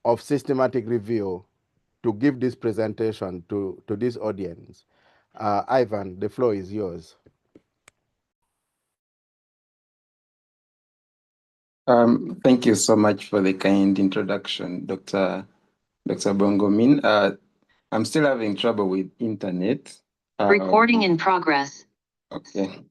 of systematic review to give this presentation to this audience. Ivan, the floor is yours. Thank you so much for the kind introduction, Dr. Bongomin. I'm still having trouble with internet. Recording in progress. Okay.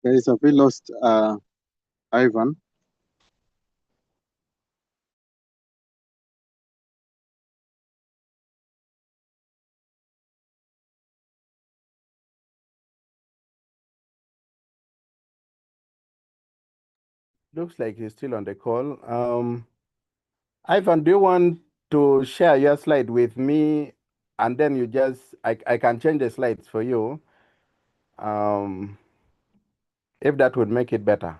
Guys, have we lost Ivan? Looks like he's still on the call. Ivan, do you want to share your slide with me? And then you just, I can change the slides for you. If that would make it better.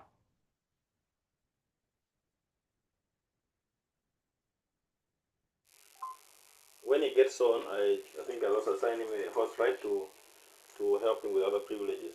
When he gets on, I think I'll also assign him a host right to help him with other privileges.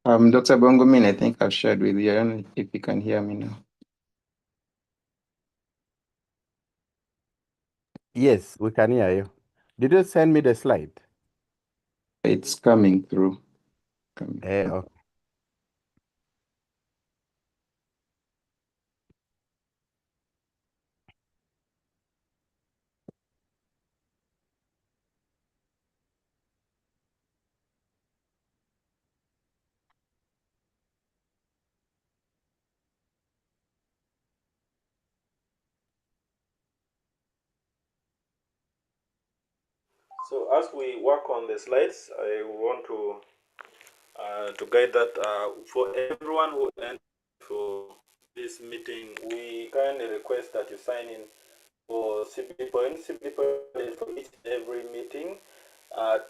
Dr. Bongomin, I think I've shared with you. I don't know if you can hear me now. Yes, we can hear you. Did you send me the slide? It's coming through. Okay. So as we work on the slides, I want to guide that for everyone who enters for this meeting, we kindly request that you sign in for CB points. CB points for each and every meeting,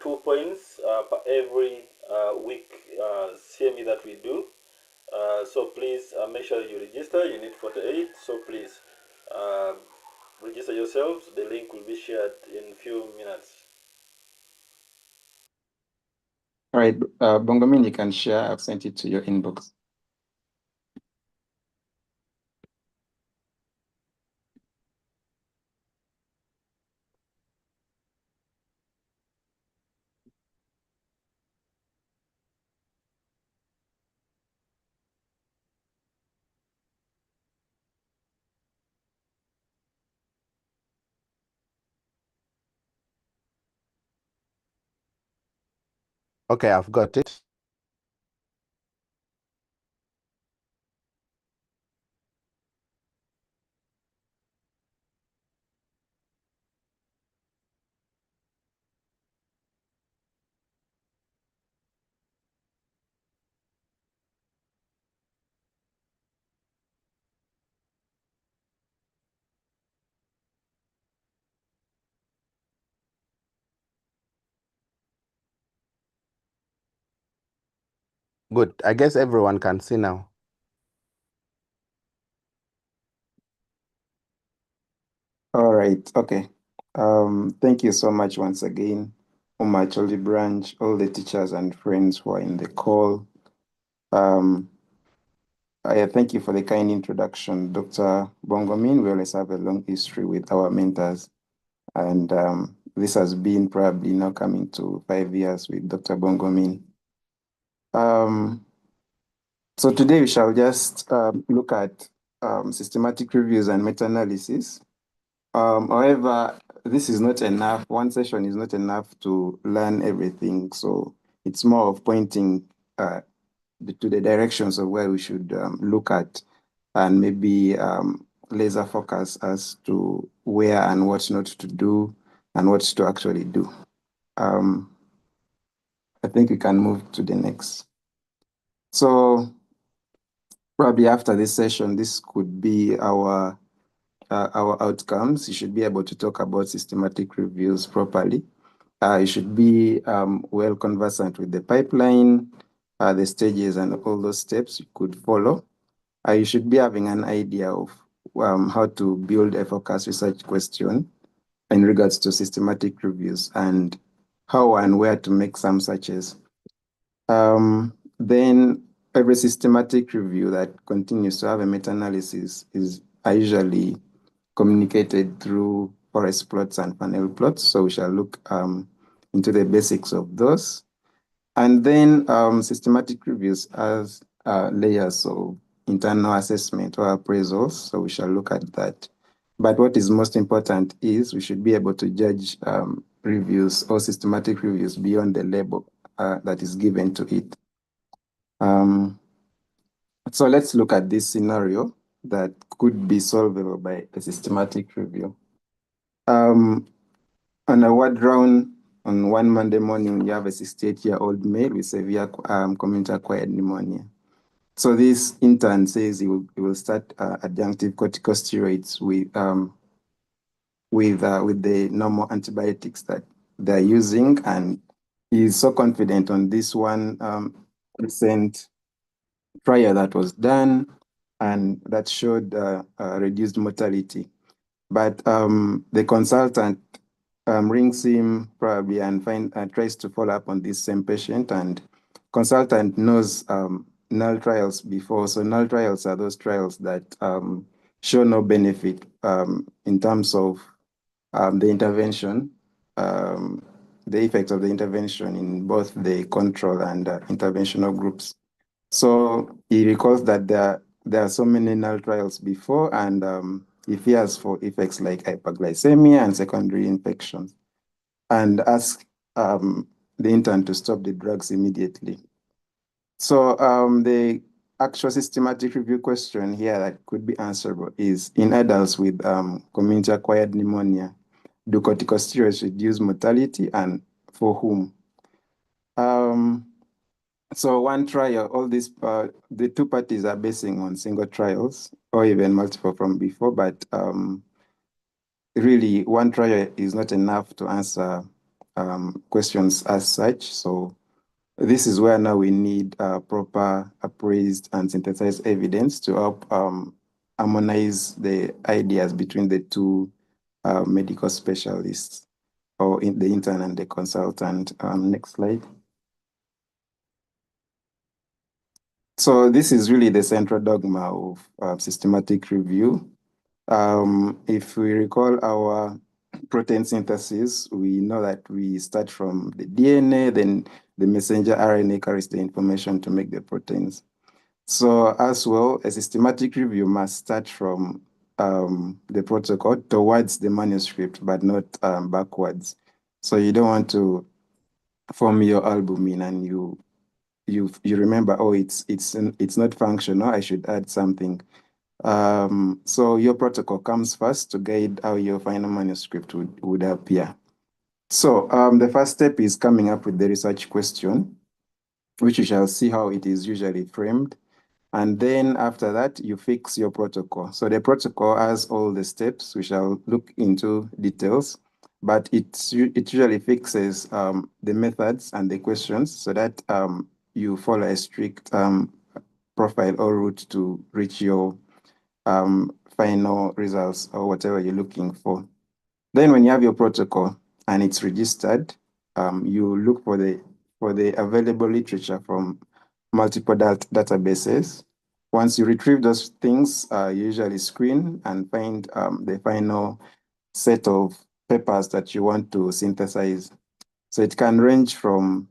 2 points per every week CME that we do. So please make sure you register. You need 48. So please register yourselves. The link will be shared in a few minutes. All right, Bongomin, you can share. I've sent it to your inbox. Okay, I've got it. Good. I guess everyone can see now. All right. Okay. Thank you so much once again, U.M.A Acholi branch, all the teachers and friends who are in the call. I thank you for the kind introduction, Dr. Bongomin. We always have a long history with our mentors. And this has been probably now coming to 5 years with Dr. Bongomin. So today we shall just look at systematic reviews and meta-analysis. However, this is not enough. One session is not enough to learn everything. So it's more of pointing to the directions of where we should look at and maybe laser focus as to where and what not to do and what to actually do. I think we can move to the next. So probably after this session, this could be our outcomes. You should be able to talk about systematic reviews properly. You should be well conversant with the pipeline, the stages and all those steps you could follow. You should be having an idea of how to build a focus research question in regards to systematic reviews and how and where to make some searches. Then every systematic review that continues to have a meta-analysis is usually communicated through forest plots and panel plots. So we shall look into the basics of those. And then systematic reviews as layers of internal assessment or appraisals. So we shall look at that. But what is most important is we should be able to judge reviews or systematic reviews beyond the label that is given to it. So let's look at this scenario that could be solvable by a systematic review. On a word round on one Monday morning, you have a 68-year-old male with severe community-acquired pneumonia. So this intern says he will start adjunctive corticosteroids with the normal antibiotics that they're using, and he's so confident on this one recent trial that was done and that showed reduced mortality. But the consultant rings him probably and tries to follow up on this same patient, and consultant knows null trials before. So null trials are those trials that show no benefit in terms of the intervention, the effects of the intervention in both the control and interventional groups. So he recalls that there are so many null trials before, and he fears for effects like hyperglycemia and secondary infections, and asks the intern to stop the drugs immediately. So the actual systematic review question here that could be answerable is, in adults with community-acquired pneumonia, do corticosteroids reduce mortality, and for whom? So one trial, all these, the two parties are basing on single trials or even multiple from before, but really one trial is not enough to answer questions as such. So this is where now we need proper appraised and synthesized evidence to help harmonize the ideas between the two medical specialists, or in the intern and the consultant. Next slide. So this is really the central dogma of systematic review. If we recall our protein synthesis, we know that we start from the DNA, then the messenger RNA carries the information to make the proteins. So as well, a systematic review must start from the protocol towards the manuscript, but not backwards. So you don't want to form your albumin and you remember, oh, it's not functional, I should add something. So your protocol comes first to guide how your final manuscript would appear. So the first step is coming up with the research question, which you shall see how it is usually framed. And then after that, you fix your protocol. So the protocol has all the steps. We shall look into details, but it usually fixes the methods and the questions so that you follow a strict profile or route to reach your final results or whatever you're looking for. Then when you have your protocol and it's registered, you look for the available literature from multiple databases. Once you retrieve those things, you usually screen and find the final set of papers that you want to synthesize. So it can range from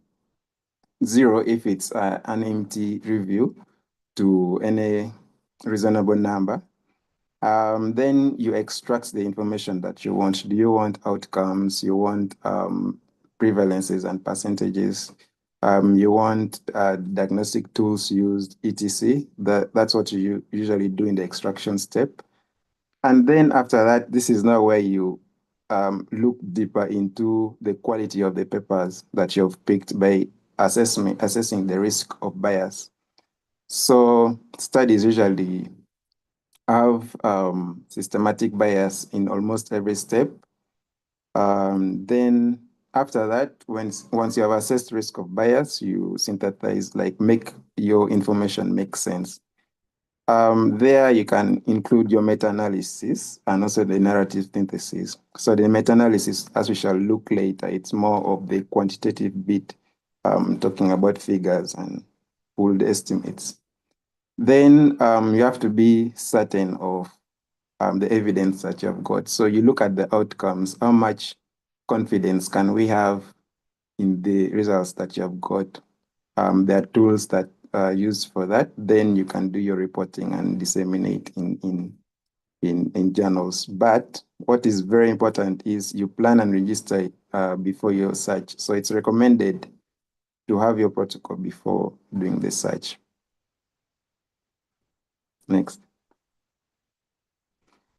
0 if it's an empty review to any reasonable number. Then you extract the information that you want. Do you want outcomes? You want prevalences and percentages? You want diagnostic tools used, etc. That's what you usually do in the extraction step. And then after that, this is now where you look deeper into the quality of the papers that you've picked by assessing the risk of bias. So studies usually have systematic bias in almost every step. Then after that, once you have assessed risk of bias, you synthesize, like make your information make sense. There you can include your meta-analysis and also the narrative synthesis. So the meta-analysis, as we shall look later, it's more of the quantitative bit, talking about figures and pooled estimates. Then you have to be certain of the evidence that you have got. So you look at the outcomes, how much confidence can we have in the results that you have got? There are tools that are used for that. Then you can do your reporting and disseminate in journals. But what is very important is you plan and register before your search. So it's recommended to have your protocol before doing the search. Next.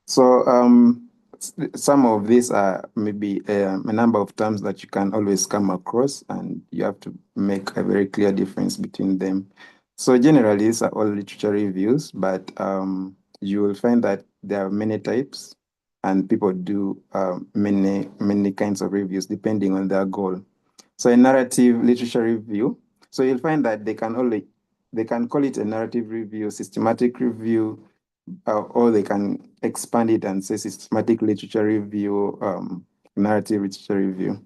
So some of these are maybe a number of terms that you can always come across, and you have to make a very clear difference between them. So generally, these are all literature reviews, but you will find that there are many types, and people do many kinds of reviews depending on their goal. So a narrative literature review, so you'll find that they can call it a narrative review, systematic review, or they can expand it and say systematic literature review, narrative literature review.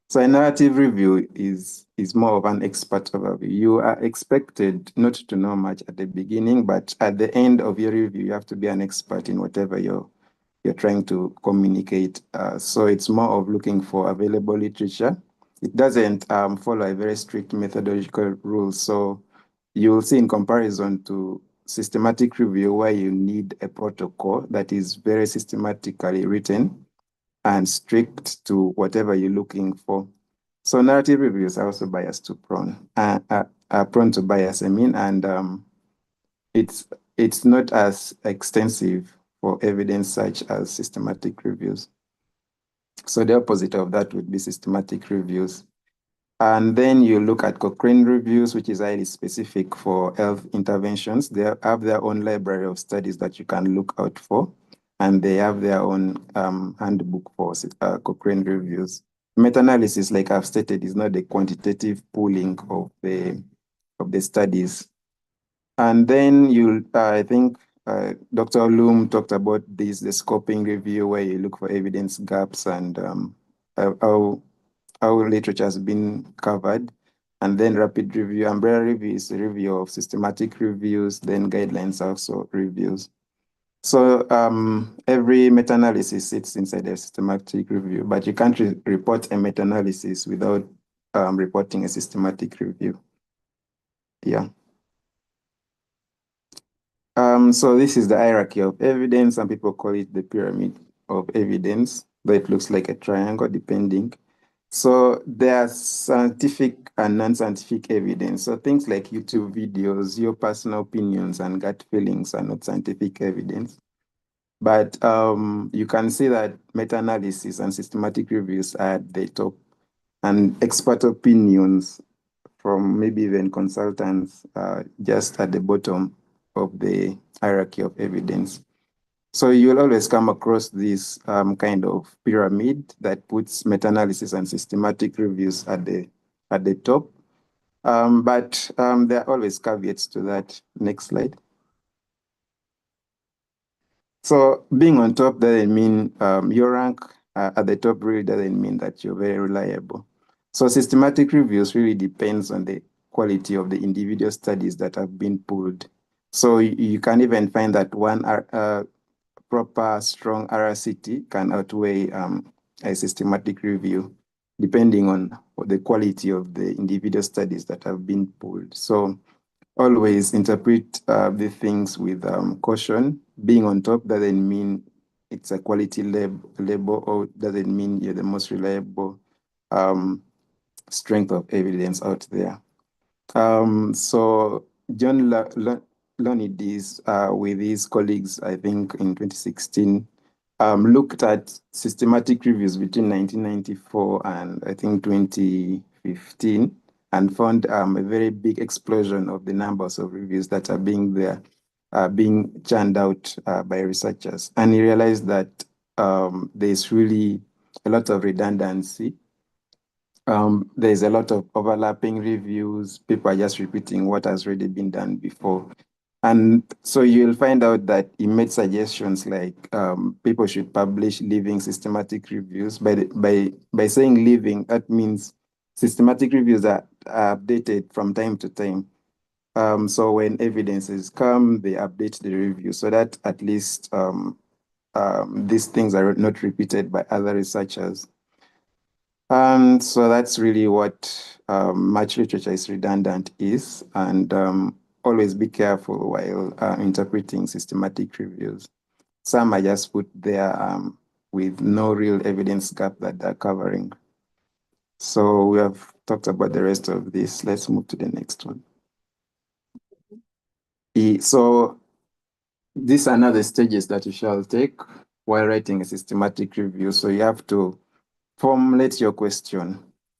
So a narrative review is more of an expert overview. You are expected not to know much at the beginning, but at the end of your review, you have to be an expert in whatever you're trying to communicate. So it's more of looking for available literature. It doesn't follow a very strict methodological rule. So you'll see in comparison to systematic review, where you need a protocol that is very systematically written and strict to whatever you're looking for. So narrative reviews are also bias to prone, are prone to bias, and it's not as extensive for evidence such as systematic reviews. So the opposite of that would be systematic reviews. And then you look at Cochrane reviews, which is highly specific for health interventions. They have their own library of studies that you can look out for, and they have their own handbook for Cochrane reviews. Meta-analysis, like I've stated, is not the quantitative pooling of the studies. And then I think Dr. Loom talked about the scoping review, where you look for evidence gaps and how literature has been covered. And then rapid review. Umbrella review is a review of systematic reviews, then guidelines also reviews. So every meta-analysis sits inside a systematic review, but you can't report a meta-analysis without reporting a systematic review. Yeah. So this is the hierarchy of evidence. Some people call it the pyramid of evidence, but it looks like a triangle depending. So there are scientific and non-scientific evidence. So things like YouTube videos, your personal opinions and gut feelings are not scientific evidence. But you can see that meta-analysis and systematic reviews are at the top, and expert opinions from maybe even consultants just at the bottom of the hierarchy of evidence. So you'll always come across this kind of pyramid that puts meta-analysis and systematic reviews at the top. But there are always caveats to that. Next slide. So being on top doesn't mean your rank at the top really doesn't mean that you're very reliable. So systematic reviews really depends on the quality of the individual studies that have been pulled. So you can even find that one proper strong RCT can outweigh a systematic review, depending on the quality of the individual studies that have been pulled. So always interpret the things with caution. Being on top doesn't mean it's a quality label, or doesn't mean you're the most reliable strength of evidence out there. So John Lonidis, with his colleagues, I think in 2016, looked at systematic reviews between 1994 and I think 2015, and found a very big explosion of the numbers of reviews that are being churned out by researchers. And he realized that there's really a lot of redundancy. There's a lot of overlapping reviews. People are just repeating what has already been done before. And so you'll find out that he made suggestions like people should publish living systematic reviews. By saying living, that means systematic reviews are updated from time to time. So when evidences come, they update the review so that at least these things are not repeated by other researchers. And so that's really what much literature is redundant is, and always be careful while interpreting systematic reviews. Some are just put there with no real evidence gap that they're covering. So we have talked about the rest of this. Let's move to the next one. So these are now the stages that you shall take while writing a systematic review. So you have to formulate your question.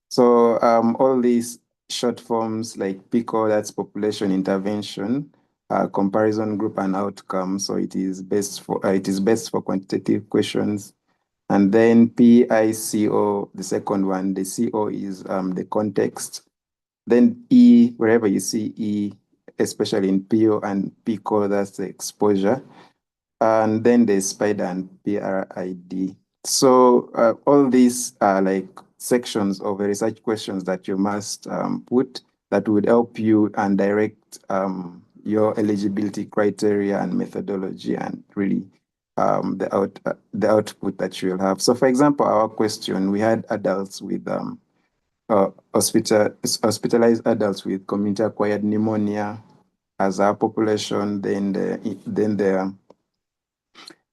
So all these short forms like PICO, that's population intervention, comparison group and outcome. So it is best for quantitative questions. And then PICO, the second one, the CO is the context. Then E, wherever you see E, especially in PO and PICO, that's the exposure. And then there's SPIDER and PRID. So all these are like sections of research questions that you must put that would help you and direct your eligibility criteria and methodology, and really the output that you'll have. So for example, our question, we had adults with hospitalized adults with community-acquired pneumonia as our population. Then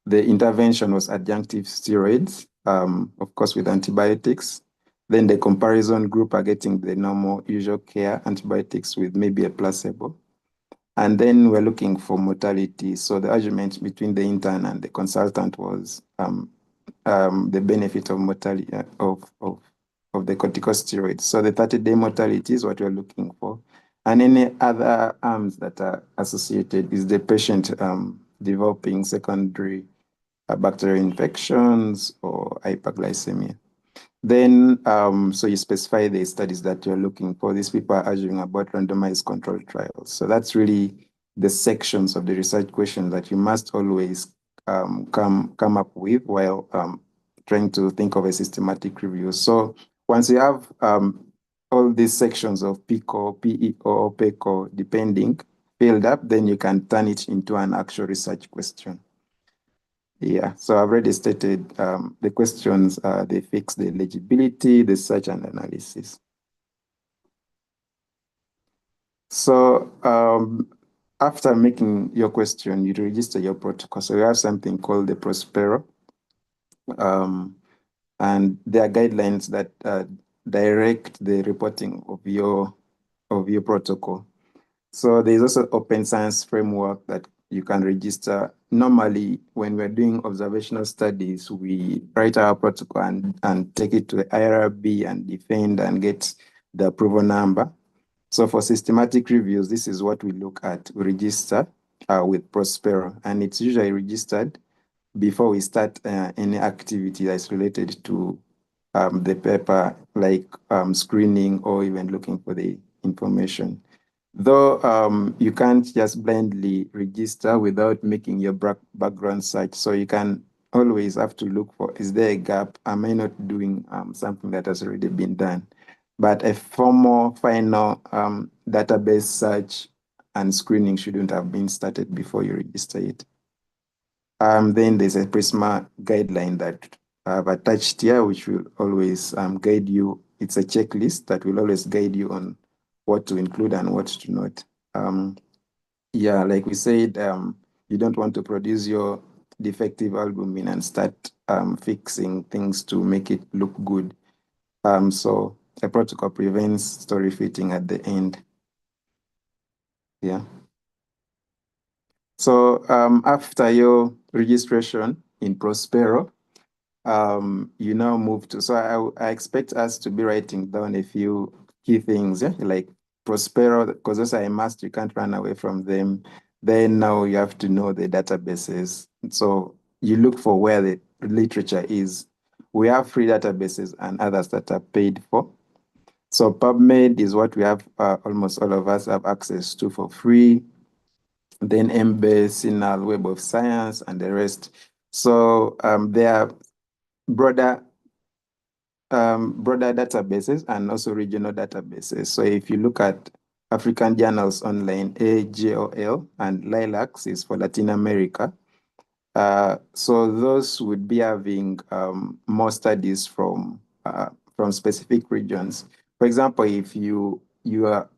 the intervention was adjunctive steroids, of course, with antibiotics. Then the comparison group are getting the normal usual care antibiotics with maybe a placebo. And then we're looking for mortality. So the argument between the intern and the consultant was the benefit of mortality of the corticosteroids. So the 30-day mortality is what we're looking for. And any other arms that are associated is the patient developing secondary bacterial infections or hyperglycemia. Then, so you specify the studies that you're looking for. These people are arguing about randomized controlled trials. So that's really the sections of the research question that you must always come up with while trying to think of a systematic review. So once you have all these sections of PICO, PEO, or PECO, depending, filled up, then you can turn it into an actual research question. Yeah, so I've already stated the questions, they fix the eligibility, the search and analysis. So after making your question, you register your protocol. So you have something called the Prospero. And there are guidelines that direct the reporting of your protocol. So there's also open science framework that you can register. Normally, when we're doing observational studies, we write our protocol and take it to the IRB and defend and get the approval number. So for systematic reviews, this is what we look at. We register with Prospero, and it's usually registered before we start any activity that's related to the paper, like screening or even looking for the information. Though you can't just blindly register without making your background search. So you can always have to look for, is there a gap? Am I not doing something that has already been done? But a formal final database search and screening shouldn't have been started before you register it. Then there's a PRISMA guideline that I've attached here, which will always guide you. It's a checklist that will always guide you on what to include and what to not. Yeah, like we said, you don't want to produce your defective albumin and start fixing things to make it look good. So a protocol prevents story fitting at the end. Yeah. So after your registration in Prospero, you now move to, so I expect us to be writing down a few key things, yeah? Like Prospero, because those are a must, you can't run away from them. Then now you have to know the databases. So you look for where the literature is. We have free databases and others that are paid for. So PubMed is what we have, almost all of us have access to for free. Then MBase, Sinal, Web of Science, and the rest. So there are broader databases and also regional databases. So if you look at African Journals Online, AJOL, and LILACs is for Latin America. So those would be having more studies from specific regions. For example, if you are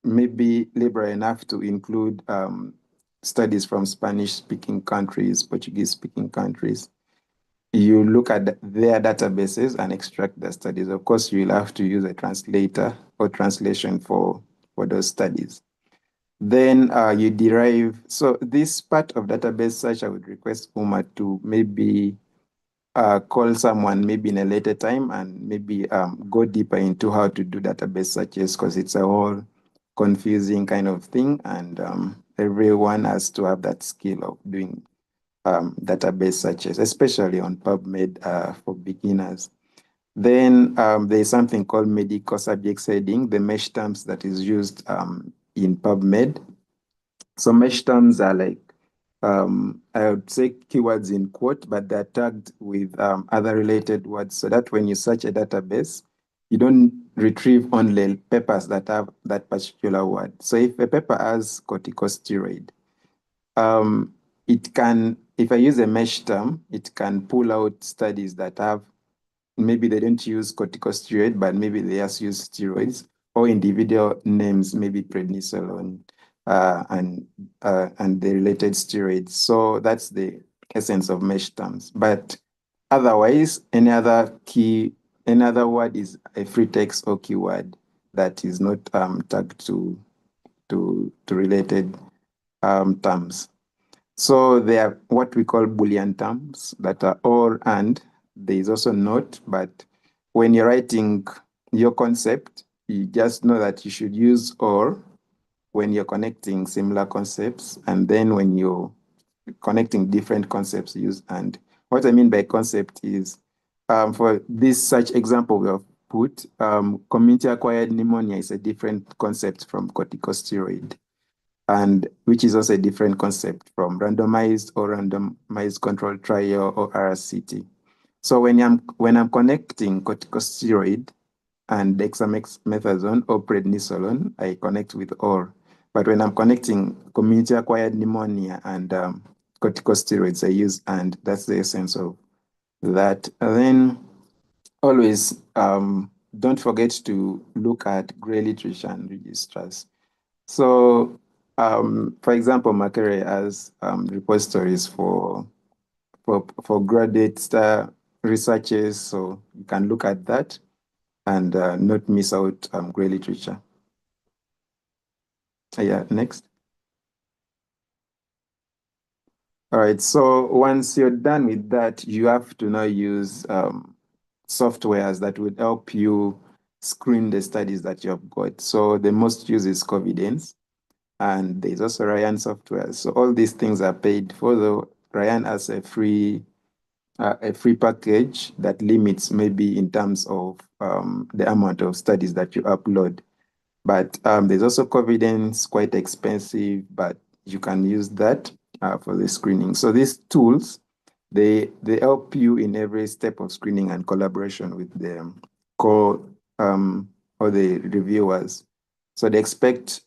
maybe liberal enough to include studies from Spanish-speaking countries, Portuguese-speaking countries, you look at their databases and extract the studies. Of course, you'll have to use a translator or translation for those studies. Then you derive, so this part of database search, I would request U.M.A to maybe call someone maybe in a later time and maybe go deeper into how to do database searches, because it's a whole confusing kind of thing, and everyone has to have that skill of doing database searches, especially on PubMed for beginners. Then there's something called medical subject heading, the mesh terms that is used in PubMed. So mesh terms are like, I would say keywords in quote, but they're tagged with other related words, so that when you search a database, you don't retrieve only papers that have that particular word. So if a paper has corticosteroid, it can, if I use a mesh term, it can pull out studies that have, maybe they don't use corticosteroid, but maybe they just use steroids, or individual names, maybe prednisolone and the related steroids. So that's the essence of mesh terms. But otherwise, any other word is a free text or keyword that is not tagged to related terms. So they are what we call Boolean terms that are or and. There is also not, but when you're writing your concept, you just know that you should use or when you're connecting similar concepts, and then when you're connecting different concepts, use and. What I mean by concept is, for this such example we have put, community-acquired pneumonia is a different concept from corticosteroid, and which is also a different concept from randomized or randomized controlled trial or RCT. So when I'm connecting corticosteroid and dexamethasone or prednisolone, I connect with or. But when I'm connecting community-acquired pneumonia and corticosteroids, I use and. That's the essence of that. And then always don't forget to look at gray literature and registrars. So, for example, Makere has repositories for graduate researchers, so you can look at that and not miss out gray literature. Yeah, next. All right, so once you're done with that, you have to now use softwares that would help you screen the studies that you have got. So the most used is Covidence, and there's also Ryan software. So all these things are paid for, though Ryan has a free package that limits maybe in terms of the amount of studies that you upload. But there's also Covidence, quite expensive, but you can use that for the screening. So these tools, they help you in every step of screening and collaboration with the or the reviewers. So they expect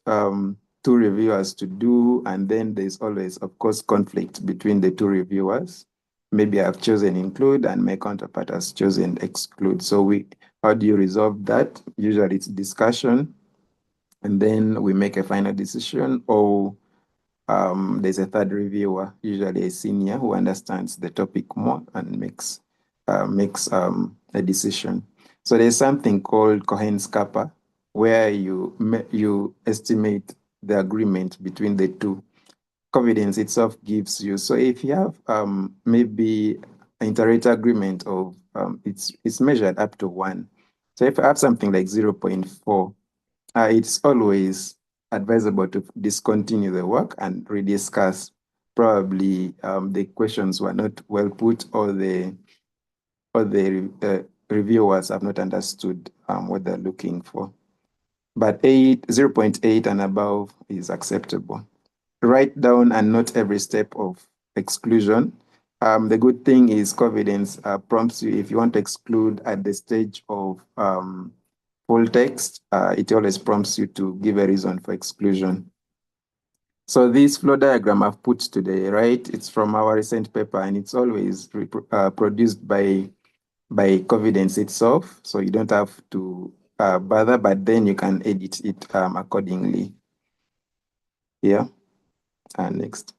two reviewers to do, and then there's always, of course, conflict between the two reviewers. Maybe I've chosen include and my counterpart has chosen exclude. So how do you resolve that? Usually it's discussion, and then we make a final decision, or there's a third reviewer, usually a senior, who understands the topic more and makes a decision. So there's something called Cohen's kappa, where you estimate the agreement between the two. Confidence itself gives you. So if you have maybe inter-rater agreement of it's measured up to 1. So if I have something like 0.4, it's always advisable to discontinue the work and rediscuss. Probably the questions were not well put, or the reviewers have not understood what they're looking for. But 0.8 and above is acceptable. Write down and note every step of exclusion. The good thing is confidence prompts you if you want to exclude at the stage of full text, it always prompts you to give a reason for exclusion. So this flow diagram I've put today, right? It's from our recent paper, and it's always produced by Confidence itself. So you don't have to bother, but then you can edit it accordingly. Yeah, and next.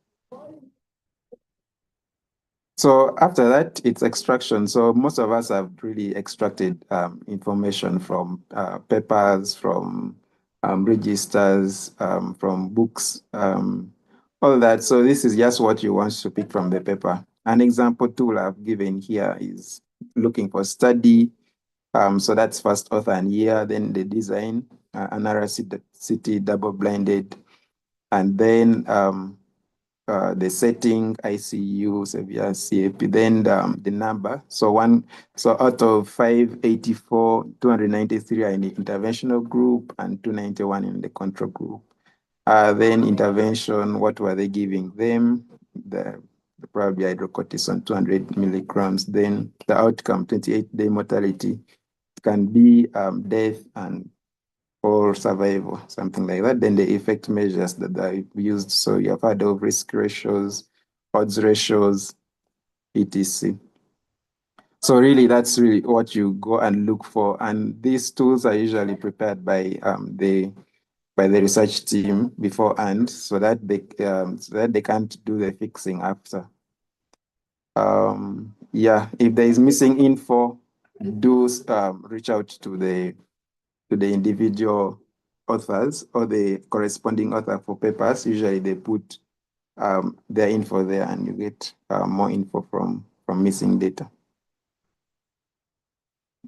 So after that, it's extraction. So most of us have really extracted information from papers, from registers, from books, all that. So this is just what you want to pick from the paper. An example tool I've given here is looking for study. So that's first author and year, then the design, city, double-blinded, and then the setting, ICU, severe CAP, then the number. So out of 584, 293 are in the interventional group and 291 in the control group. Then intervention, what were they giving them? The probably hydrocortisone, 200 milligrams. Then the outcome, 28-day mortality. It can be death and or survival, something like that. Then the effect measures that are used. So you have heard of risk ratios, odds ratios, etc. So really, that's really what you go and look for. And these tools are usually prepared by the research team beforehand, so that they can't do the fixing after. Yeah, if there is missing info, do reach out to the individual authors or the corresponding author for papers. Usually they put their info there, and you get more info from missing data.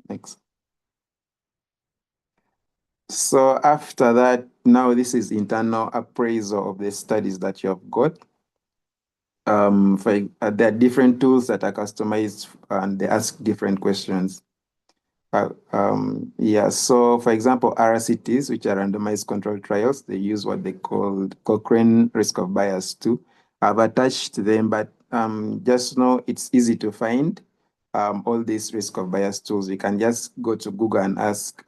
Next. So after that, now this is internal appraisal of the studies that you have got. There are different tools that are customized and they ask different questions. Yeah, so for example, RCTs, which are randomized controlled trials, they use what they call Cochrane risk of bias too. I've attached them, but just know it's easy to find all these risk of bias tools. You can just go to Google and ask,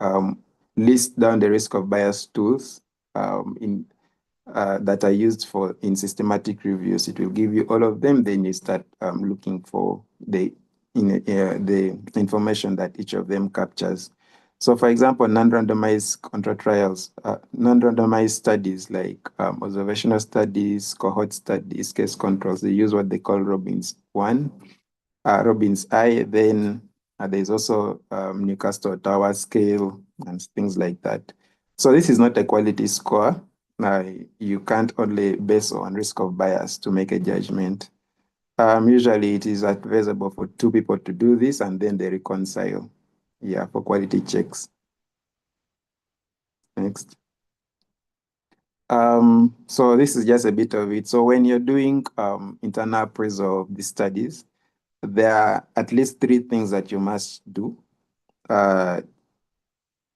list down the risk of bias tools that are used in systematic reviews. It will give you all of them. Then you start looking for the information that each of them captures. So for example, non-randomized control trials, non-randomized studies like observational studies, cohort studies, case controls, they use what they call Robbins I. Then there's also Newcastle Tower scale and things like that. So this is not a quality score. You can't only base on risk of bias to make a judgment. Usually it is advisable for two people to do this and then they reconcile, yeah, for quality checks. Next. So this is just a bit of it. So when you're doing internal appraisal of the studies, there are at least 3 things that you must do to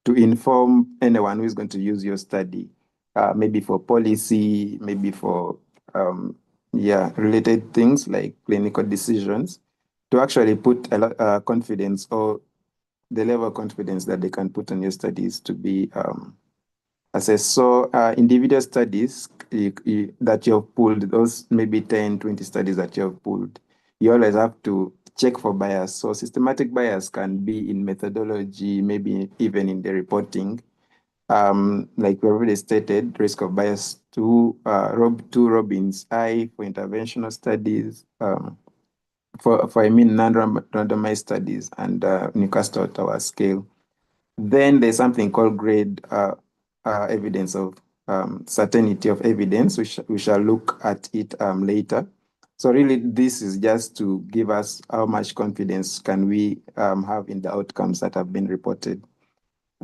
inform anyone who is going to use your study, maybe for policy, maybe for related things like clinical decisions, to actually put a lot confidence, or the level of confidence that they can put on your studies to be assess. So individual studies that you have pulled, those maybe 10, 20 studies that you have pulled, you always have to check for bias. So systematic bias can be in methodology, maybe even in the reporting. Like we already stated, risk of bias to Robbins I for interventional studies, for non-randomized studies, and Newcastle Tower scale. Then there's something called grade evidence of certainty of evidence. We shall look at it later. So really, this is just to give us how much confidence can we have in the outcomes that have been reported.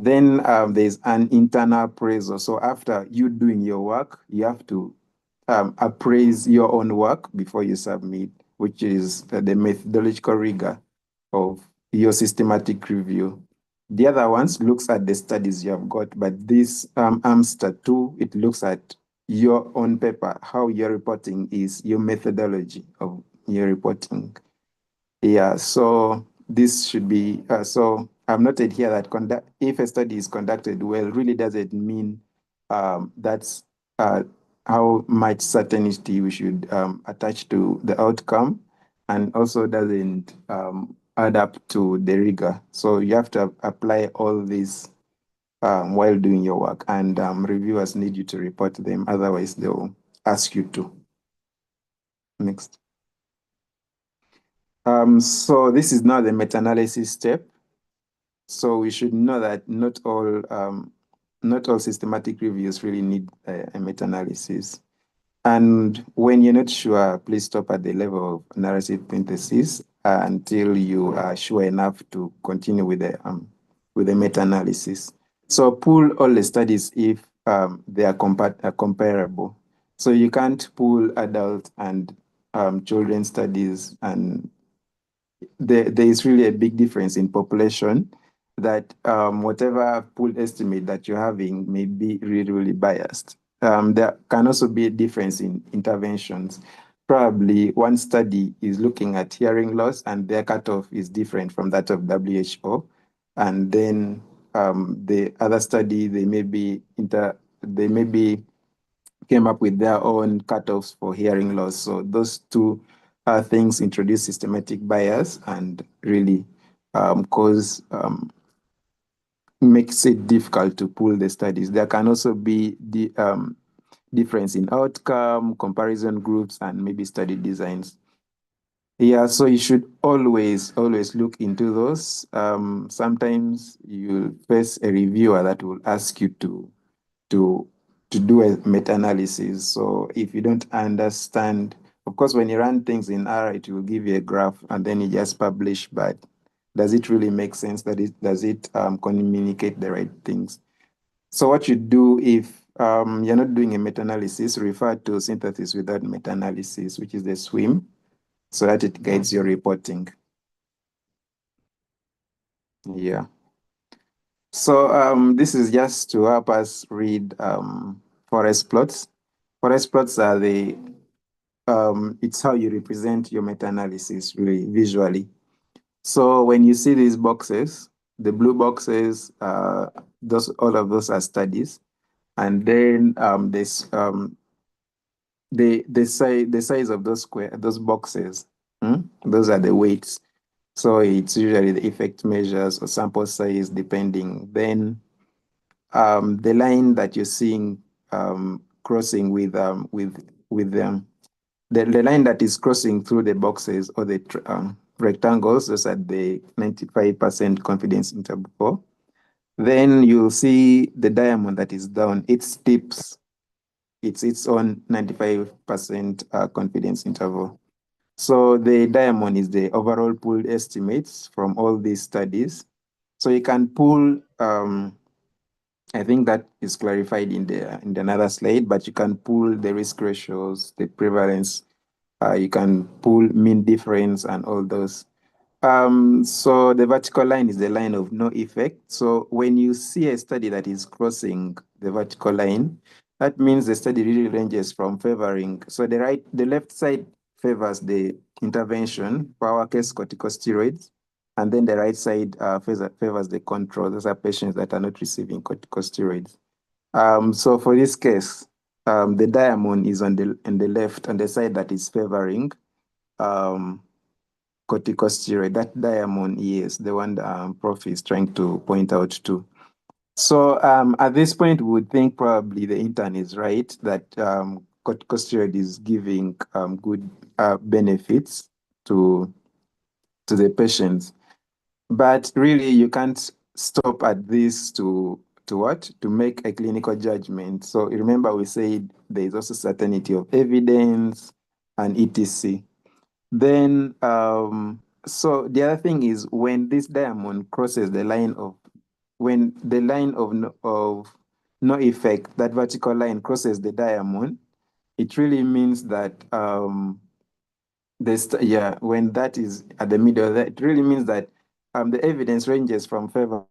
Then there's an internal appraisal. So after you doing your work, you have to appraise your own work before you submit, which is the methodological rigor of your systematic review. The other ones looks at the studies you have got, but this AMSTA 2, it looks at your own paper, how your reporting is, your methodology of your reporting. Yeah, so this should be, so I've noted here that if a study is conducted well, really doesn't mean that's how much certainty we should attach to the outcome, and also doesn't add up to the rigor. So you have to apply all these while doing your work, and reviewers need you to report them, otherwise they'll ask you to. Next. So this is now the meta-analysis step. So we should know that not all systematic reviews really need a meta-analysis. And when you're not sure, please stop at the level of narrative synthesis until you are sure enough to continue with the meta-analysis. So pull all the studies if they are comparable. So you can't pull adult and children studies, and there is really a big difference in population, that whatever pool estimate that you're having may be really, really biased. There can also be a difference in interventions. Probably one study is looking at hearing loss and their cutoff is different from that of WHO. And then the other study, they maybe came up with their own cutoffs for hearing loss. So those two things introduce systematic bias and really makes it difficult to pull the studies. There can also be the difference in outcome, comparison groups, and maybe study designs. Yeah, so you should always look into those. Sometimes you'll face a reviewer that will ask you to do a meta-analysis. So if you don't understand, of course, when you run things in R, it will give you a graph and then you just publish, but does it really make sense? Does it communicate the right things? So what you do if you're not doing a meta-analysis, refer to synthesis without meta-analysis, which is the SWIM, so that it guides your reporting. Yeah. So this is just to help us read forest plots. Forest plots are it's how you represent your meta-analysis really visually. So when you see these boxes, the blue boxes, all of those are studies. And then the size of those boxes, those are the weights. So it's usually the effect measures or sample size depending. Then the line that you're seeing crossing with them, the line that is crossing through the boxes or the rectangles, those are the 95% confidence interval. Then you'll see the diamond that is down, its tips, it's its own 95% confidence interval. So the diamond is the overall pooled estimates from all these studies. So you can pull, I think that is clarified in another slide, but you can pull the risk ratios, the prevalence, you can pull mean difference and all those. So the vertical line is the line of no effect. So when you see a study that is crossing the vertical line, that means the study really ranges from favoring. So the left side favors the intervention, for our case, corticosteroids, and then the right side favors the control. Those are patients that are not receiving corticosteroids. So for this case, the diamond is on the left, on the side that is favoring corticosteroid. That diamond is the one that Prof is trying to point out to. So at this point, we would think probably the intern is right that corticosteroid is giving good benefits to the patients. But really, you can't stop at this to what? To make a clinical judgment. So remember, we said there is also certainty of evidence and etc. Then, so the other thing is when this diamond crosses the line of, when the line of no effect, that vertical line crosses the diamond, it really means that when that is at the middle, that it really means that the evidence ranges from favor.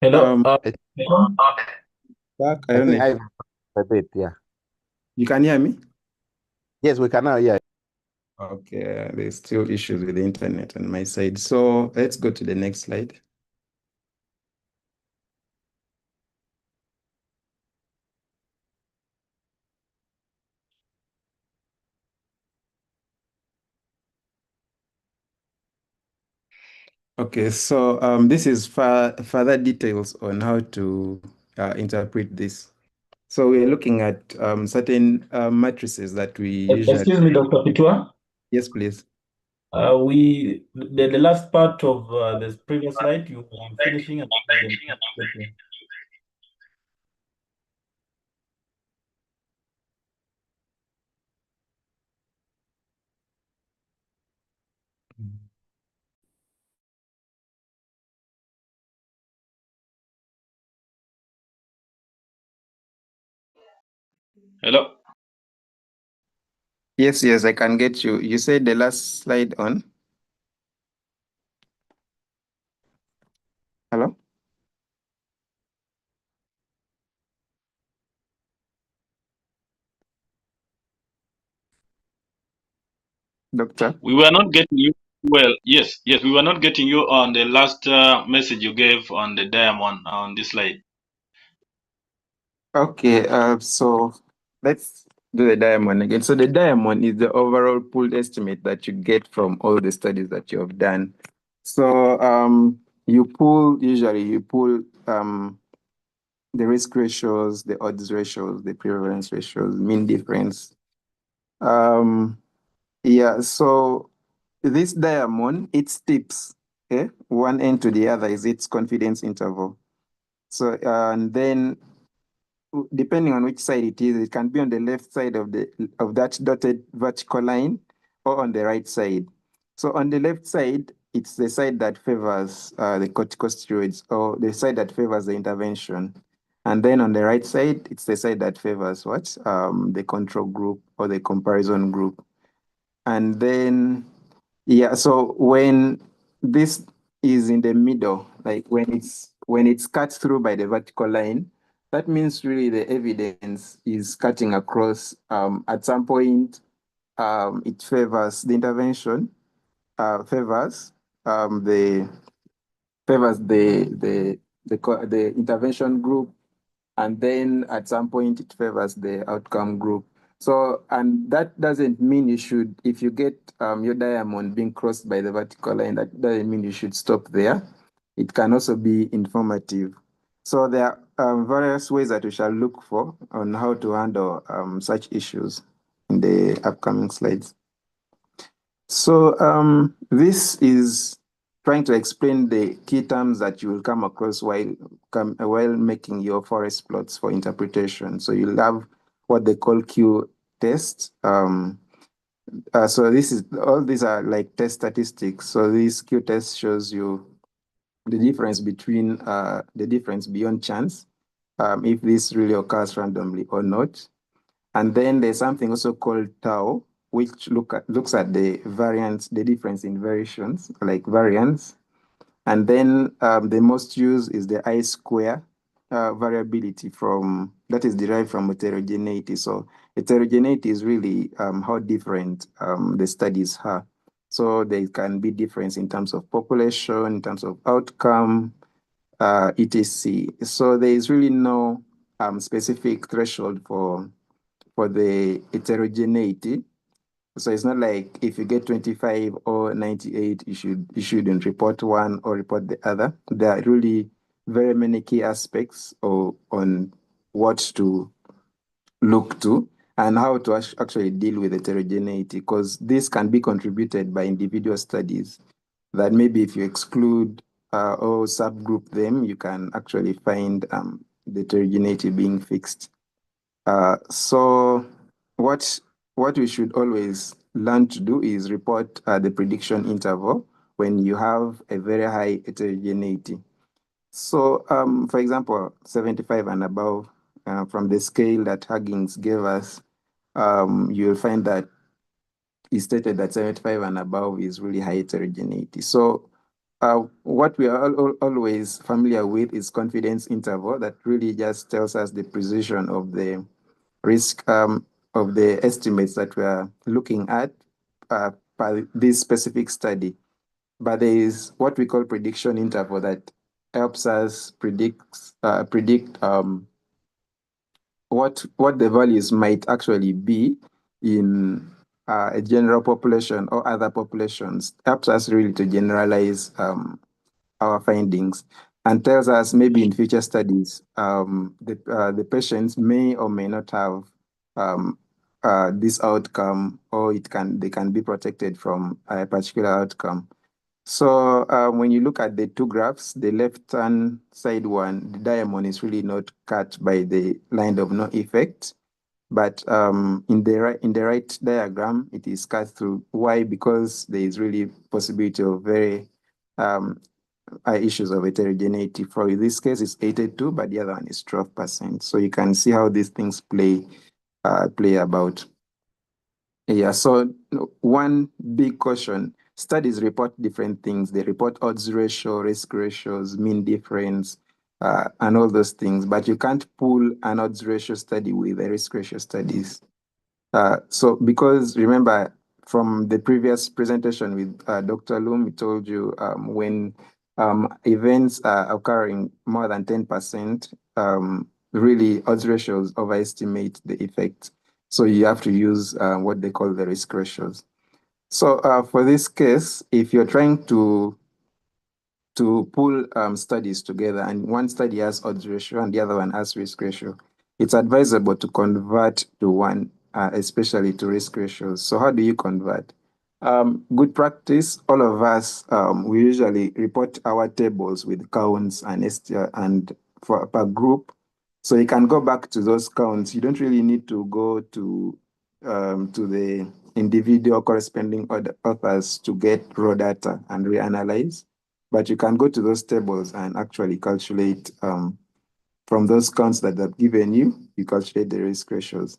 Hello. Back, I I don't know think if I've a bit, yeah. you can hear me. Yes, we can now hear. Okay, there's still issues with the internet on my side. So let's go to the next slide. Okay, so this is further details on how to interpret this. So we're looking at certain matrices that we usually... Excuse me, Dr. Pitua. Yes, please. The last part of the previous slide, you are finishing and Hello. Yes, I can get you. You said the last slide on. Hello? Doctor? We were not getting you well. Yes, we were not getting you on the last message you gave on the diamond on this slide. Okay, so let's do the diamond again. So the diamond is the overall pooled estimate that you get from all the studies that you have done. So usually you pull the risk ratios, the odds ratios, the prevalence ratios, mean difference. Yeah, so this diamond, its tips, okay? One end to the other is its confidence interval. So, and then depending on which side it is, it can be on the left side of that dotted vertical line or on the right side. So on the left side, it's the side that favors the corticosteroids or the side that favors the intervention. And then on the right side, it's the side that favors what? The control group or the comparison group. And then, yeah, so when this is in the middle, like when it's cut through by the vertical line, that means really the evidence is cutting across. At some point, it favors the intervention, favors the favors the intervention group, and then at some point it favors the outcome group. So, and that doesn't mean you should, if you get your diamond being crossed by the vertical line, that doesn't mean you should stop there. It can also be informative. So there are various ways that we shall look for on how to handle such issues in the upcoming slides. So this is trying to explain the key terms that you will come across while making your forest plots for interpretation. So you'll have what they call Q tests. So all these are like test statistics. So this Q test shows you the difference between the difference beyond chance, if this really occurs randomly or not. And then there's something also called tau, which looks at the variance, the difference in variations, like variance. And then the most used is the I-square variability that is derived from heterogeneity. So heterogeneity is really how different the studies are. So there can be difference in terms of population, in terms of outcome, etc. So there is really no specific threshold for the heterogeneity. So it's not like if you get 25 or 98, you shouldn't report one or report the other. There are really very many key aspects on what to look to and how to actually deal with heterogeneity, because this can be contributed by individual studies that maybe if you exclude or subgroup them, you can actually find the heterogeneity being fixed. So what we should always learn to do is report the prediction interval when you have a very high heterogeneity. So for example, 75 and above, from the scale that Huggins gave us, you'll find that he stated that 75 and above is really high heterogeneity. So what we are always familiar with is confidence interval that really just tells us the precision of the risk of the estimates that we are looking at by this specific study. But there is what we call prediction interval that helps us predict what the values might actually be in a general population or other populations. Helps us really to generalize our findings and tells us maybe in future studies the patients may or may not have this outcome, or they can be protected from a particular outcome. So when you look at the two graphs, the left-hand side one, the diamond is really not cut by the line of no effect, but in the right diagram, it is cut through. Why? Because there is really possibility of very issues of heterogeneity. For this case, it's 82, but the other one is 12%. So you can see how these things play about. Yeah, so one big caution, studies report different things. They report odds ratio, risk ratios, mean difference, and all those things, but you can't pull an odds ratio study with a risk ratio studies. So because remember from the previous presentation with Dr. Loom, he told you when events are occurring more than 10%, really odds ratios overestimate the effect. So you have to use what they call the risk ratios. So for this case, if you're trying to pull studies together and one study has odds ratio and the other one has risk ratio, it's advisable to convert to one, especially to risk ratios. So how do you convert? Good practice, all of us, we usually report our tables with counts and for per group. So you can go back to those counts. You don't really need to go to the individual corresponding authors to get raw data and reanalyze. But you can go to those tables and actually calculate from those counts that they've given you, you calculate the risk ratios.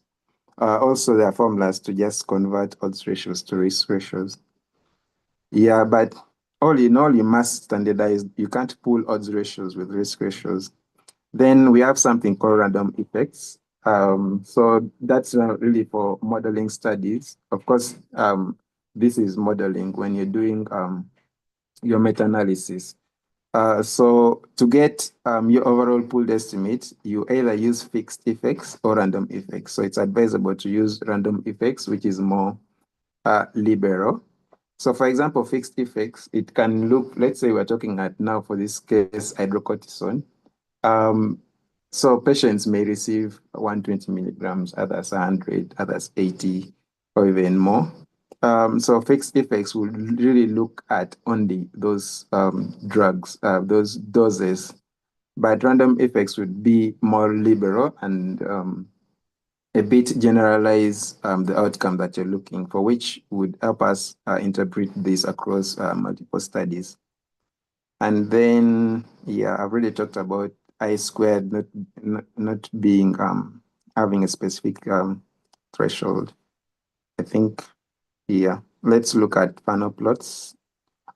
Also, there are formulas to just convert odds ratios to risk ratios. Yeah, but all in all, you must standardize. You can't pull odds ratios with risk ratios. Then we have something called random effects. So that's really for modeling studies. Of course, this is modeling when you're doing your meta-analysis. So to get your overall pooled estimate, you either use fixed effects or random effects. So it's advisable to use random effects, which is more liberal. So for example, fixed effects, it can look, let's say we're talking at now for this case, hydrocortisone. So patients may receive 120 milligrams, others 100, others 80, or even more. So fixed effects will really look at only those drugs, those doses, but random effects would be more liberal and a bit generalize the outcome that you're looking for, which would help us interpret this across multiple studies. And then, yeah, I've already talked about I squared not being having a specific threshold. I think, yeah. Let's look at panel plots.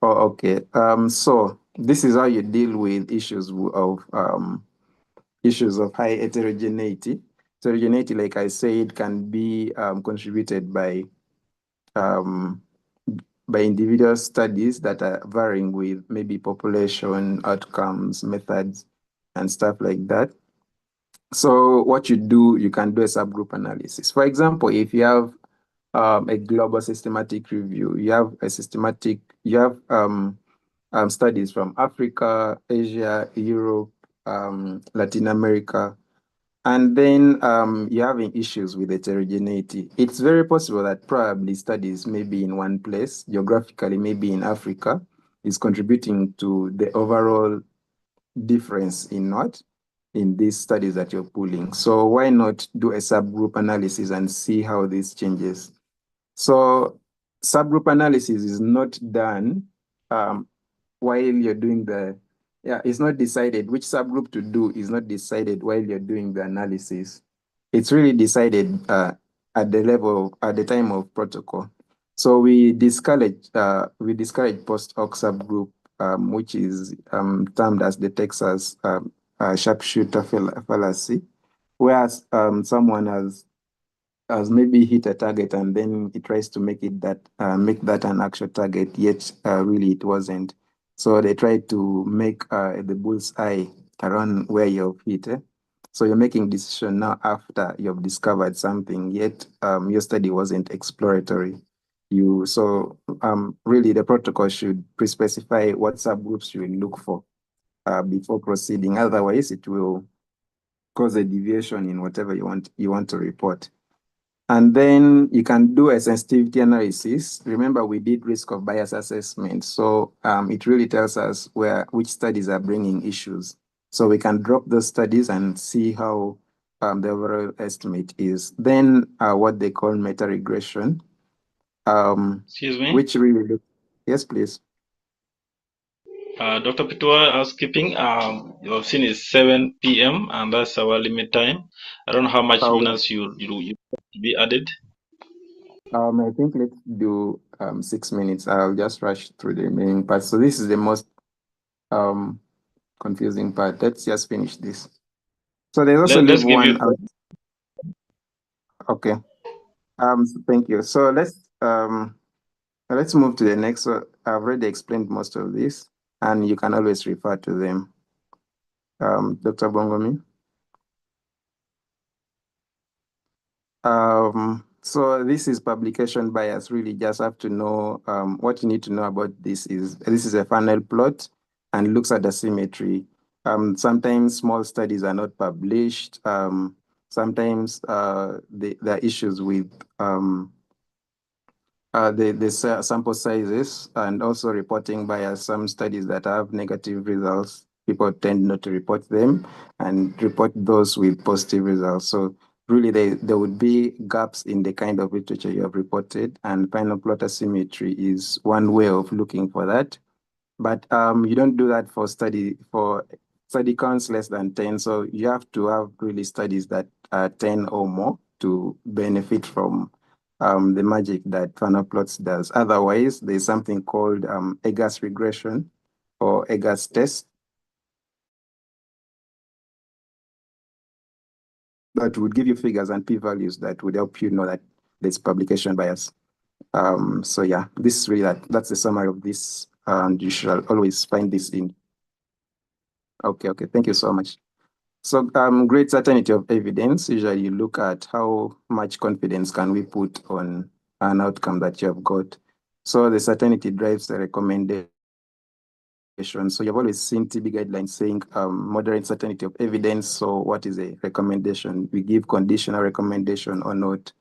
Oh, okay. So this is how you deal with issues of high heterogeneity. Heterogeneity, like I said, can be contributed by individual studies that are varying with maybe population, outcomes, methods, and stuff like that. So what you do, you can do a subgroup analysis. For example, if you have a global systematic review, you have studies from Africa, Asia, Europe, Latin America, and then you're having issues with heterogeneity. It's very possible that probably studies maybe in one place, geographically, maybe in Africa, is contributing to the overall difference in what? In these studies that you're pulling. So why not do a subgroup analysis and see how this changes? So subgroup analysis is not done while you're doing it's not decided which subgroup to do is not decided while you're doing the analysis. It's really decided at the time of protocol. So we discourage post hoc subgroup, which is termed as the Texas sharpshooter fallacy, whereas someone has maybe hit a target and then it tries to make that an actual target, yet really it wasn't. So they try to make the bull's eye around where you've hit. So you're making decision now after you've discovered something, yet your study wasn't exploratory. Really the protocol should pre-specify what subgroups you will look for before proceeding. Otherwise, it will cause a deviation in whatever you want to report. And then you can do a sensitivity analysis. Remember, we did risk of bias assessment. So it really tells us which studies are bringing issues. So we can drop those studies and see how the overall estimate is. Then what they call meta-regression. Excuse me. Which really yes, please. Dr. Pitua, housekeeping. You have seen it's 7 p.m. and that's our limit time. I don't know how much minutes you be added. I think let's do 6 minutes. I'll just rush through the remaining parts. So this is the most confusing part. Let's just finish this. So there's also Let's give one you. out. Okay. Thank you. So let's move to the next. So I've already explained most of this, and you can always refer to them. Dr. Bongomi. So this is publication bias. Really, just have to know what you need to know about this is a funnel plot and looks at the symmetry. Sometimes small studies are not published. Sometimes there are issues with the sample sizes and also reporting bias. Some studies that have negative results, people tend not to report them and report those with positive results. So really there would be gaps in the kind of literature you have reported, and final plot asymmetry is one way of looking for that. But you don't do that for study counts less than 10. So you have to have really studies that are 10 or more to benefit from the magic that funnel plots does. Otherwise, there's something called Eggers regression or Eggers test that would give you figures and p-values that would help you know that there's publication bias. So yeah, this is really that's the summary of this, and you should always find this in Okay, thank you so much. So great certainty of evidence, usually you look at how much confidence can we put on an outcome that you have got. So the certainty drives the recommendation. So you've always seen TB guidelines saying moderate certainty of evidence. So what is a recommendation? We give conditional recommendation or not.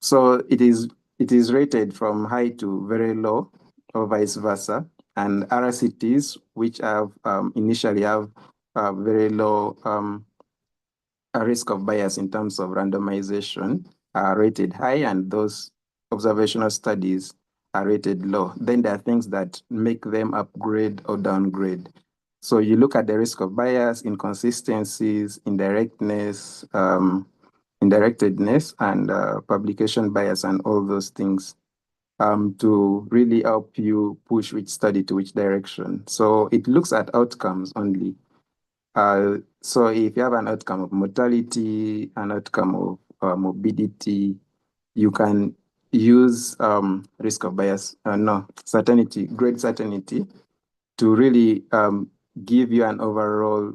So it is rated from high to very low or vice versa. And RCTs, which have initially have very low a risk of bias in terms of randomization are rated high, and those observational studies are rated low. Then there are things that make them upgrade or downgrade. So you look at the risk of bias, inconsistencies, indirectness, indirectedness, and publication bias, and all those things to really help you push which study to which direction. So it looks at outcomes only. So if you have an outcome of mortality, an outcome of morbidity, you can use risk of bias, certainty, great certainty, to really give you an overall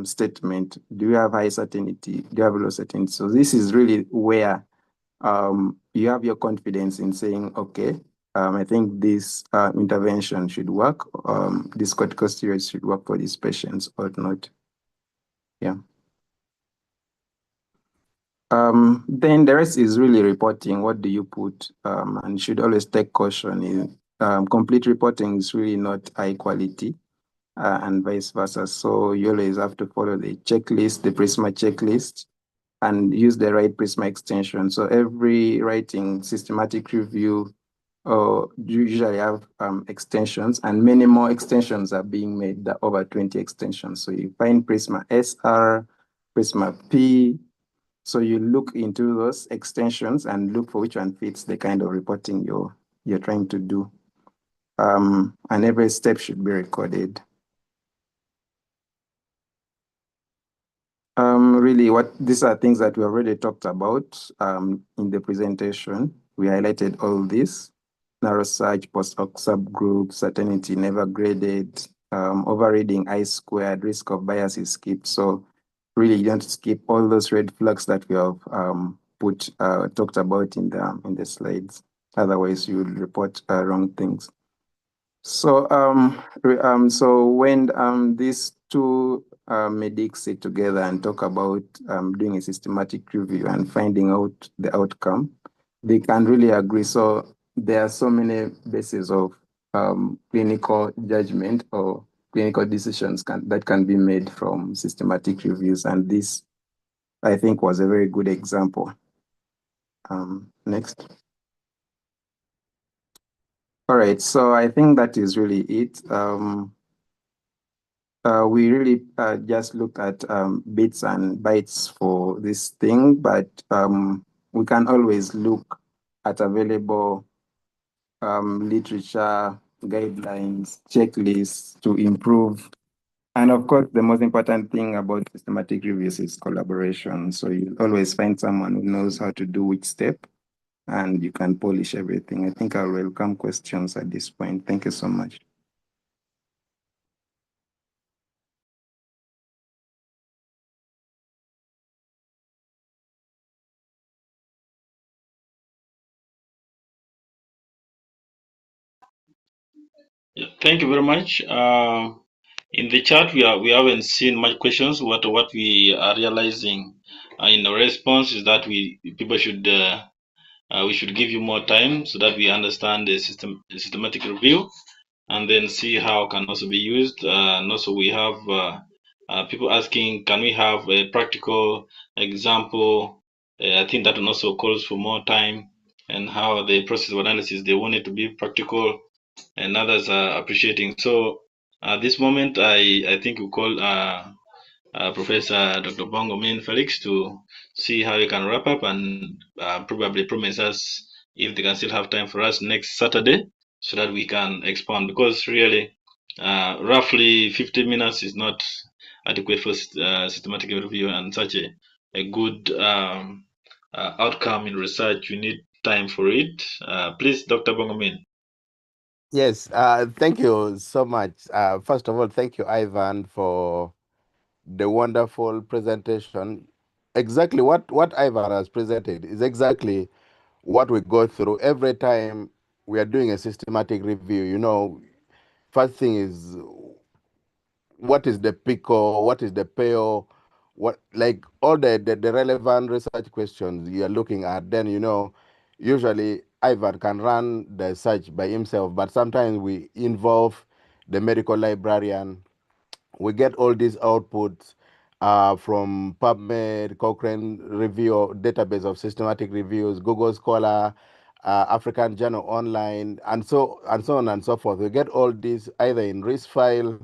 statement. Do you have high certainty? Do you have low certainty? So this is really where you have your confidence in saying, okay, I think this intervention should work. This corticosteroids should work for these patients or not. Yeah. Then the rest is really reporting. What do you put? And you should always take caution. Complete reporting is really not high quality, and vice versa. So you always have to follow the checklist, the Prisma checklist, and use the right Prisma extension. So every writing systematic review you usually have extensions, and many more extensions are being made, over 20 extensions. So you find Prisma SR, Prisma P. So you look into those extensions and look for which one fits the kind of reporting you're trying to do. And every step should be recorded. Really, these are things that we already talked about in the presentation. We highlighted all this: narrow search, post-hoc subgroup, certainty never graded, overreading I-squared, risk of bias is skipped. So really, you don't skip all those red flags that we have talked about in the slides. Otherwise, you will report wrong things. So so when these two medics sit together and talk about doing a systematic review and finding out the outcome, they can really agree. So there are so many bases of clinical judgment or clinical decisions that can be made from systematic reviews, and this, I think, was a very good example. Next. All right, so I think that is really it. We really just looked at bits and bytes for this thing, but we can always look at available literature, guidelines, checklists to improve. And of course, the most important thing about systematic reviews is collaboration. So you always find someone who knows how to do which step, and you can polish everything. I think I'll welcome questions at this point. Thank you so much. Yeah, thank you very much. In the chat, we haven't seen much questions. What we are realizing in the response is that we should give you more time so that we understand the systematic review, and then see how can also be used. And also we have people asking, can we have a practical example? I think that also calls for more time, and how the process of analysis, they want it to be practical, and others are appreciating. So at this moment, I think we call Professor Dr. Bongo Min Felix to see how he can wrap up, and probably promise us if they can still have time for us next Saturday, so that we can expand, because really roughly 50 minutes is not adequate for systematic review, and such a good outcome in research. You need time for it. Please, Dr. Bongo Min. Yes, thank you so much. First of all, thank you, Ivan, for the wonderful presentation. Exactly what Ivan has presented is exactly what we go through every time we are doing a systematic review. First thing is what is the PICO, what is the PAO, what like all the relevant research questions you are looking at. Then usually Ivan can run the search by himself, but sometimes we involve the medical librarian. We get all these outputs from PubMed, Cochrane Review, database of systematic reviews, Google Scholar, African Journal Online, and so on and so forth. We get all these either in RIS file,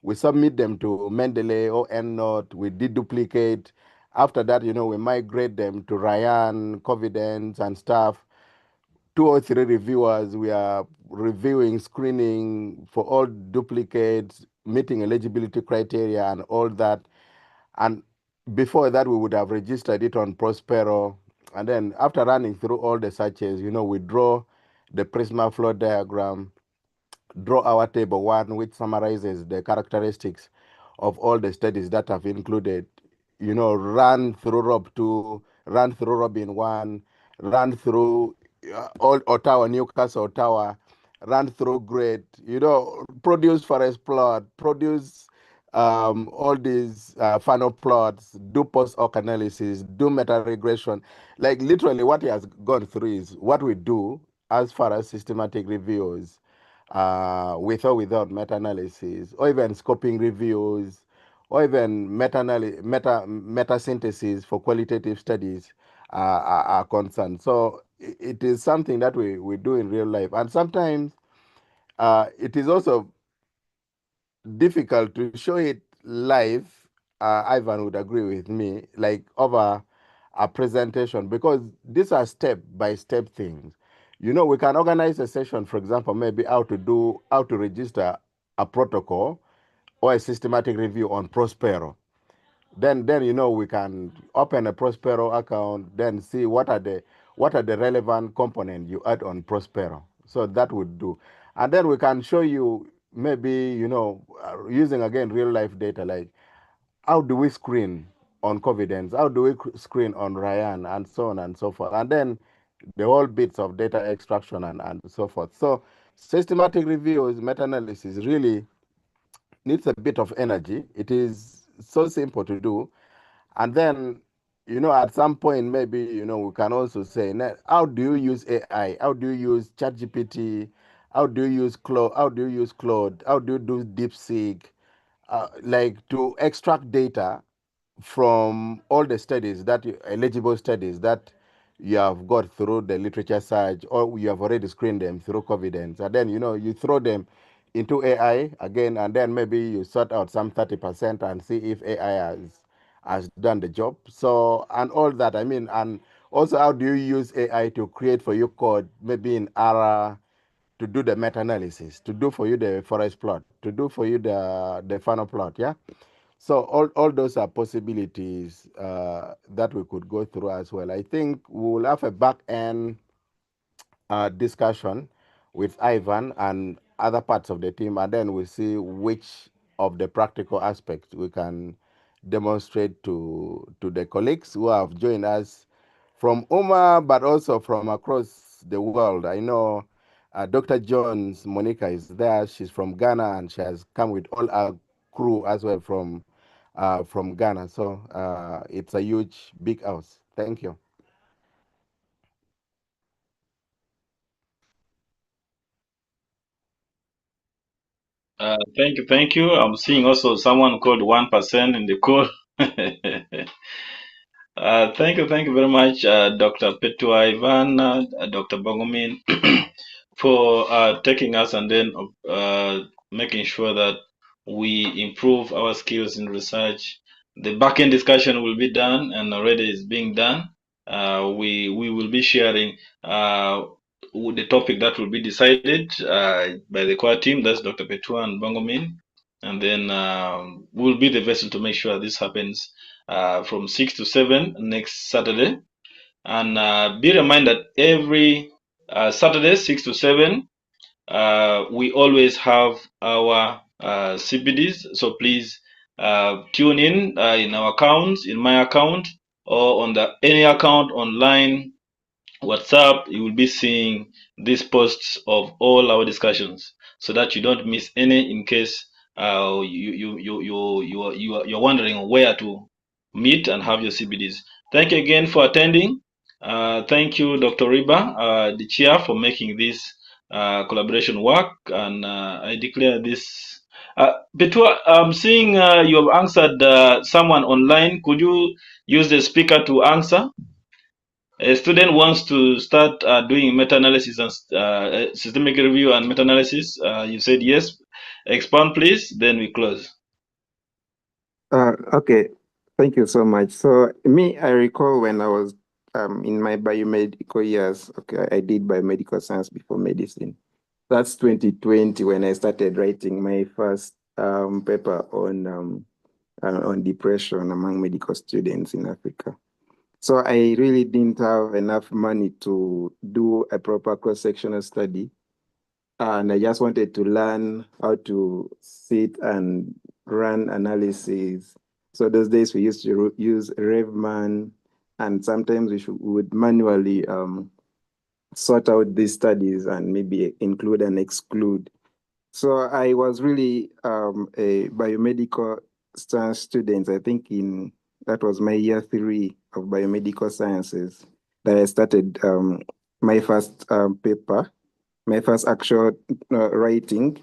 we submit them to Mendeley or EndNote, we deduplicate. After that, we migrate them to Ryan, Covidence, and stuff. 2 or 3 reviewers, we are reviewing, screening for all duplicates, meeting eligibility criteria, and all that. And before that, we would have registered it on Prospero. And then after running through all the searches, we draw the Prisma flow diagram, draw our table 1, which summarizes the characteristics of all the studies that have included, run through ROB2, run through Robin 1, run through all Ottawa, Newcastle, Ottawa, run through GREAT, produce forest plot, produce all these funnel plots, do post hoc analysis, do meta regression. Like literally, what he has gone through is what we do as far as systematic reviews, with or without meta-analysis, or even scoping reviews, or even meta synthesis for qualitative studies are concerned. So it is something that we do in real life, and sometimes it is also difficult to show it live. Ivan would agree with me, like over a presentation, because these are step by step things. We can organize a session, for example, maybe how to register a protocol or a systematic review on Prospero. Then we can open a Prospero account, then see what are the relevant components you add on Prospero. So that would do, and then we can show you maybe using again real life data, like how do we screen on Covidence, how do we screen on Ryan, and so on and so forth, and then the whole bits of data extraction and so forth. So systematic reviews, meta-analysis really needs a bit of energy. It is so simple to do. And then, at some point, maybe, we can also say, how do you use AI? How do you use ChatGPT? How do you use Claude? How do you use Claude? How do you do DeepSeek? Like to extract data from all the eligible studies that you have got through the literature search, or you have already screened them through Covidence, and then you throw them into AI again, and then maybe you sort out some 30% and see if AI has done the job. So, and all that, I mean, and also how do you use AI to create for you code, maybe in ARA, to do the meta-analysis, to do for you the forest plot, to do for you the funnel plot, yeah? So all those are possibilities that we could go through as well. I think we will have a back end discussion with Ivan and other parts of the team, and then we'll see which of the practical aspects we can demonstrate to the colleagues who have joined us from U.M.A, but also from across the world. I know Dr. Jones, Monica, is there. She's from Ghana, and she has come with all our crew as well from Ghana. So it's a huge, big house. Thank you. Thank you. I'm seeing also someone called 1% in the call. Thank you very much, Dr. Petua Ivan, Dr. Bogomin, for taking us and then making sure that we improve our skills in research. The back-end discussion will be done and already is being done. We will be sharing the topic that will be decided by the core team. That's Dr. Petua and Bongomin. And then we'll be the vessel to make sure this happens from 6 to 7 next Saturday. And be reminded every Saturday, 6 to 7, we always have our CBDs. So please tune in our accounts, in my account, or on the any account online WhatsApp. You will be seeing these posts of all our discussions, so that you don't miss any. In case you're wondering where to meet and have your CBDs. Thank you again for attending. Thank you, Dr. Riba, the chair, for making this collaboration work, and I declare this. Betua, I'm seeing you have answered someone online. Could you use the speaker to answer? A student wants to start doing meta-analysis and systemic review and meta-analysis. You said yes. Expand, please. Then we close. Okay, thank you so much. So me, I recall when I was in my biomedical years, okay, I did biomedical science before medicine. That's 2020 when I started writing my first paper on depression among medical students in Africa. So I really didn't have enough money to do a proper cross-sectional study. And I just wanted to learn how to sit and run analysis. So those days we used to use RevMan, and sometimes we would manually sort out these studies and maybe include and exclude. So I was really a biomedical science student. I think that was my year 3 of biomedical sciences that I started my first paper, my first actual writing.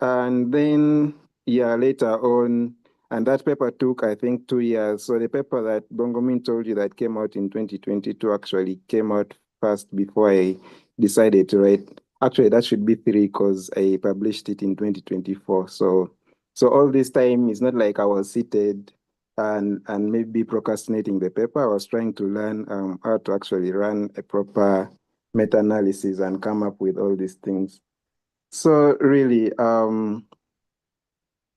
And then, yeah, later on, and that paper took, I think, 2 years. So the paper that Bongomin told you that came out in 2022 actually came out first before I decided to write. Actually, that should be 3 because I published it in 2024. So all this time, it's not like I was seated and maybe procrastinating the paper. I was trying to learn how to actually run a proper meta-analysis and come up with all these things. So really,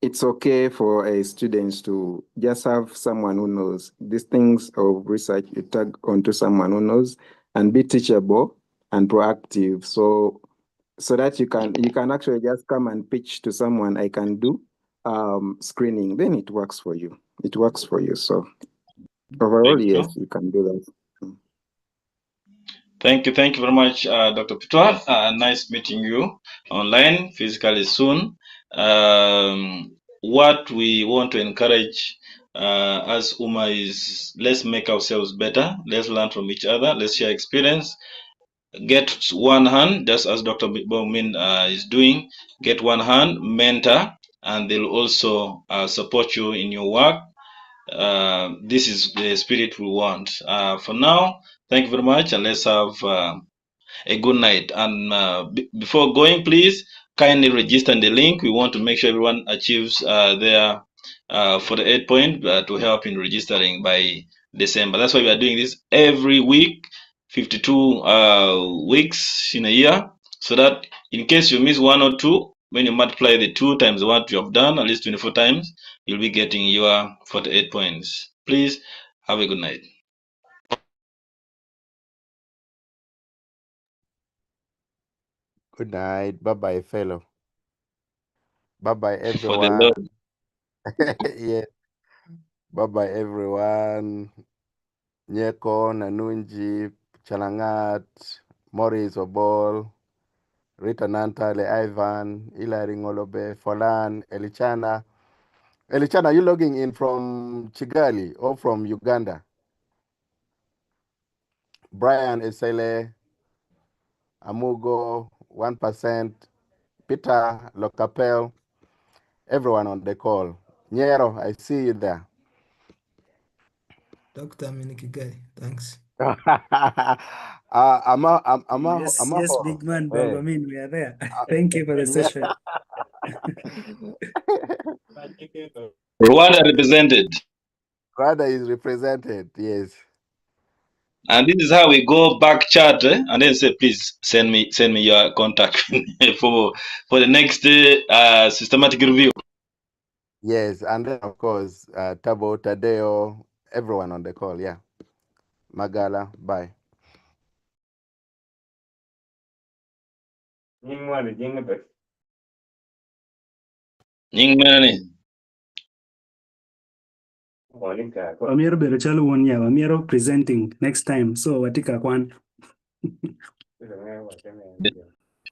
it's okay for a student to just have someone who knows these things of research. You tag onto someone who knows and be teachable and proactive. So that you can actually just come and pitch to someone. I can do screening. Then it works for you. It works for you. So overall, Thank you. yes, you can do that. Thank you very much, Dr. Pitwa. Nice meeting you online, physically soon. What we want to encourage as U.M.A is, let's make ourselves better. Let's learn from each other. Let's share experience. Get one hand, just as Dr. Bowmin is doing. Get one hand, mentor, and they'll also support you in your work. This is the spirit we want. For now, thank you very much, and let's have a good night. And before going, please kindly register in the link. We want to make sure everyone achieves their 48 point to help in registering by December. That's why we are doing this every week, 52 weeks in a year, so that in case you miss one or two, when you multiply the 2 times what you have done, at least 24 times, you'll be getting your 48 points. Please have a good night. Good night. Bye bye, fellow. Bye bye, For the Lord. everyone. Yeah. Bye bye, everyone. Nyeko, Nanunji, Chalangat, Maurice Obol, Rita Nantale, Ivan, Hilary Ngolobe, Folan, Elichana. Elichana, are you logging in from Kigali or from Uganda? Brian Esele, Amugo, 1%, Peter Lokapel, everyone on the call. Nyero, I see you there. Dr. Minikigai, thanks. Yes, big man, Bongomin, we are there. Thank you for the session. Rwanda represented. Rwanda is represented, yes. And this is how we go back chat, and then say, please send me your contact for the next systematic review. Yes, and then of course, Tabo, Tadeo, everyone on the call, yeah. Magala, bye. Nying mane? Wamiero bero chalo wuon ya, wamiero presenting next time. So watika kwan.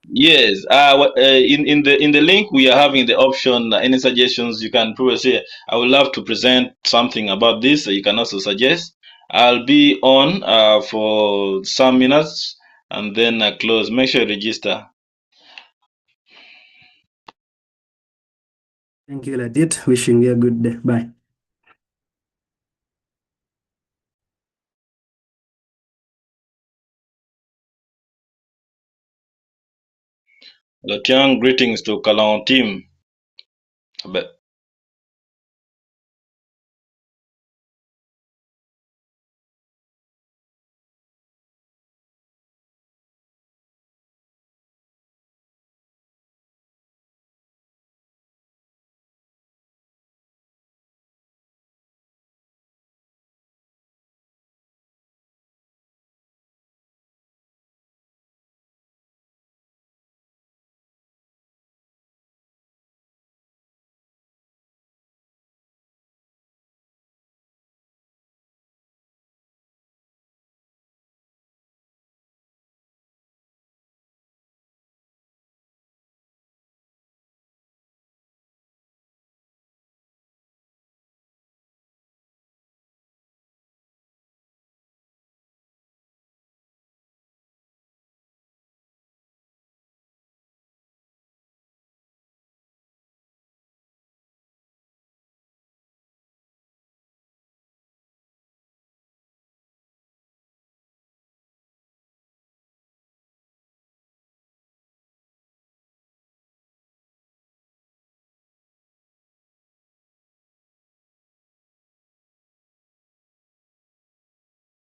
Yes. In the link we are having the option. Any suggestions you can probably say. I would love to present something about this. You can also suggest. I'll be on for some minutes and then close. Make sure you register. Thank you, Ladit. Wishing you a good day. Bye. Latiang, greetings to Kalon team.